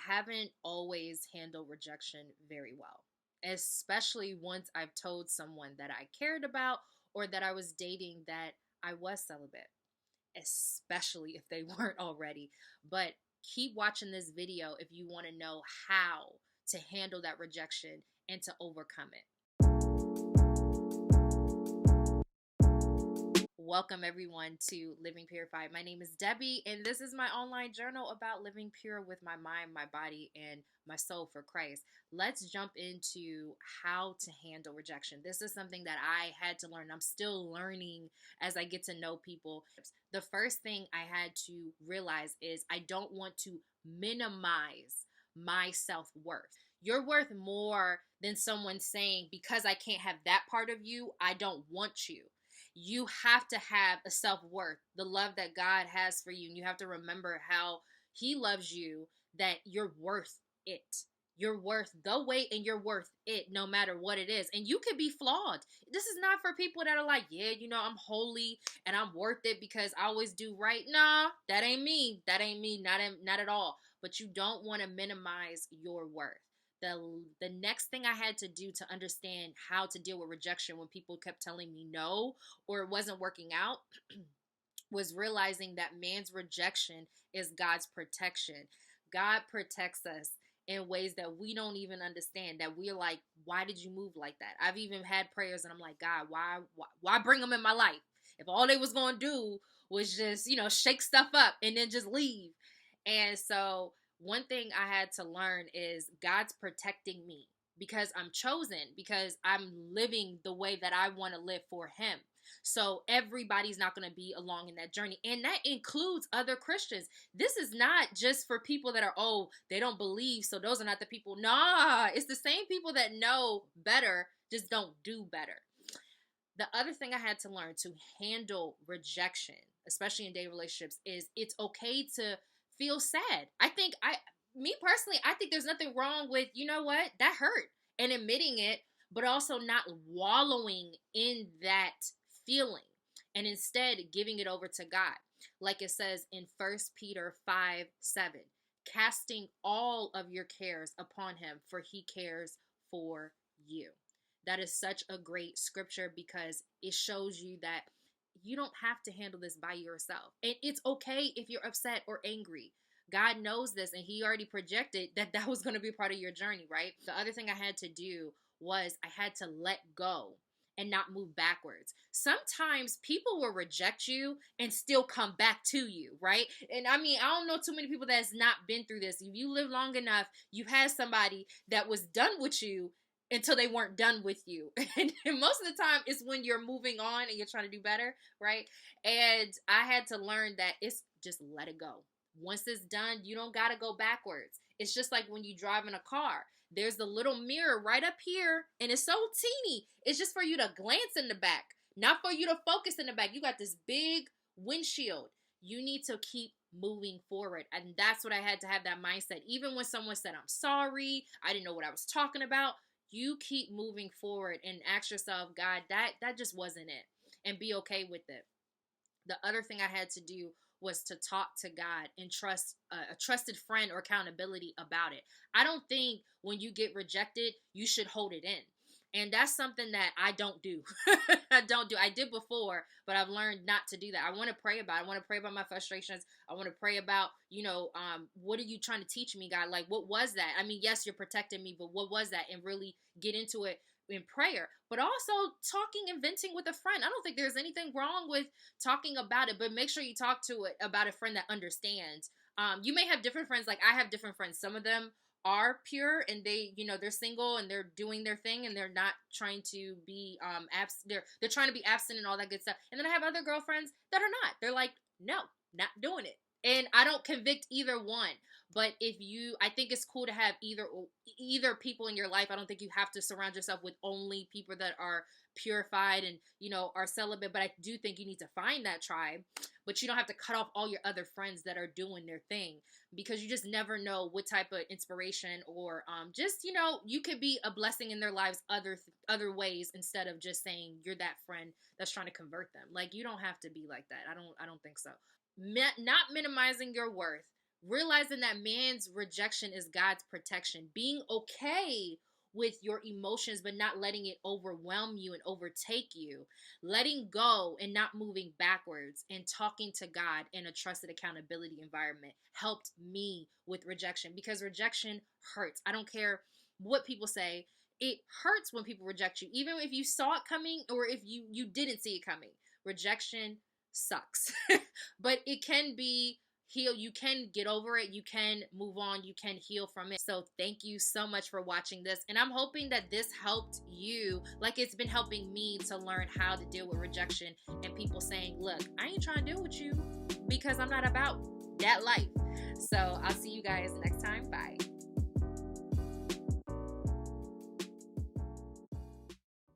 haven't always handled rejection very well, especially once I've told someone that I cared about or that I was dating that I was celibate, especially if they weren't already. But keep watching this video if you want to know how to handle that rejection and to overcome it. Welcome everyone to Living Purified. My name is Debbie, and this is my online journal about living pure with my mind, my body, and my soul for Christ. Let's jump into how to handle rejection. This is something that I had to learn. I'm still learning as I get to know people. The first thing I had to realize is I don't want to minimize my self-worth. You're worth more than someone saying, because I can't have that part of you, I don't want you. You have to have a self-worth, the love that God has for you. And you have to remember how he loves you, that you're worth it. You're worth the weight and you're worth it no matter what it is. And you could be flawed. This is not for people that are like, yeah, I'm holy and I'm worth it because I always do right. Nah, that ain't me. That ain't me. Not at all. But you don't want to minimize your worth. The next thing I had to do to understand how to deal with rejection when people kept telling me no or it wasn't working out was realizing that man's rejection is God's protection. God protects us in ways that we don't even understand, that we're like, why did you move like that? I've even had prayers and I'm like, God, why bring them in my life? If all they was going to do was just, shake stuff up and then just leave. And so one thing I had to learn is God's protecting me because I'm chosen, because I'm living the way that I want to live for him. So everybody's not going to be along in that journey. And that includes other Christians. This is not just for people that are, they don't believe, so those are not the people. Nah, it's the same people that know better, just don't do better. The other thing I had to learn to handle rejection, especially in dating relationships, is it's okay to feel sad. I think there's nothing wrong with, that hurt, and admitting it, but also not wallowing in that feeling and instead giving it over to God. Like it says in 1 Peter 5:7, casting all of your cares upon him, for he cares for you. That is such a great scripture because it shows you that you don't have to handle this by yourself. And it's okay if you're upset or angry. God knows this, and he already projected that was going to be part of your journey, right? The other thing I had to do was I had to let go and not move backwards. Sometimes people will reject you and still come back to you, right? And I don't know too many people that's not been through this. If you live long enough, you had somebody that was done with you until they weren't done with you. And most of the time it's when you're moving on and you're trying to do better, right? And I had to learn that it's just let it go. Once it's done, you don't got to go backwards. It's just like when you drive in a car. There's the little mirror right up here and it's so teeny. It's just for you to glance in the back, not for you to focus in the back. You got this big windshield. You need to keep moving forward. And that's what I had to have that mindset. Even when someone said, I'm sorry, I didn't know what I was talking about. You keep moving forward and ask yourself, God, that just wasn't it, and be okay with it. The other thing I had to do was to talk to God and trust a trusted friend or accountability about it. I don't think when you get rejected, you should hold it in. And that's something that I don't do. I did before, but I've learned not to do that. I want to pray about it. I want to pray about my frustrations. I want to pray about, what are you trying to teach me, God? Like, what was that? Yes, you're protecting me, but what was that? And really get into it in prayer, but also talking and venting with a friend. I don't think there's anything wrong with talking about it, but make sure you talk to it about a friend that understands. You may have different friends. Like I have different friends. Some of them are pure and they, they're single and they're doing their thing and they're not trying to be they're trying to be absent and all that good stuff. And then I have other girlfriends that are not. They're like, no, not doing it. And I don't convict either one. But I think it's cool to have either people in your life. I don't think you have to surround yourself with only people that are purified and, are celibate. But I do think you need to find that tribe. But you don't have to cut off all your other friends that are doing their thing, because you just never know what type of inspiration or you could be a blessing in their lives other ways, instead of just saying you're that friend that's trying to convert them. Like, you don't have to be like that. I don't think so. Not minimizing your worth, realizing that man's rejection is God's protection, being okay with your emotions, but not letting it overwhelm you and overtake you, letting go and not moving backwards, and talking to God in a trusted accountability environment helped me with rejection, because rejection hurts. I don't care what people say. It hurts when people reject you, even if you saw it coming or if you didn't see it coming. Rejection sucks. But it can be heal. You can get over it. You can move on. You can heal from it. So thank you so much for watching this. And I'm hoping that this helped you, like it's been helping me, to learn how to deal with rejection and people saying, look, I ain't trying to deal with you because I'm not about that life. So I'll see you guys next time. Bye.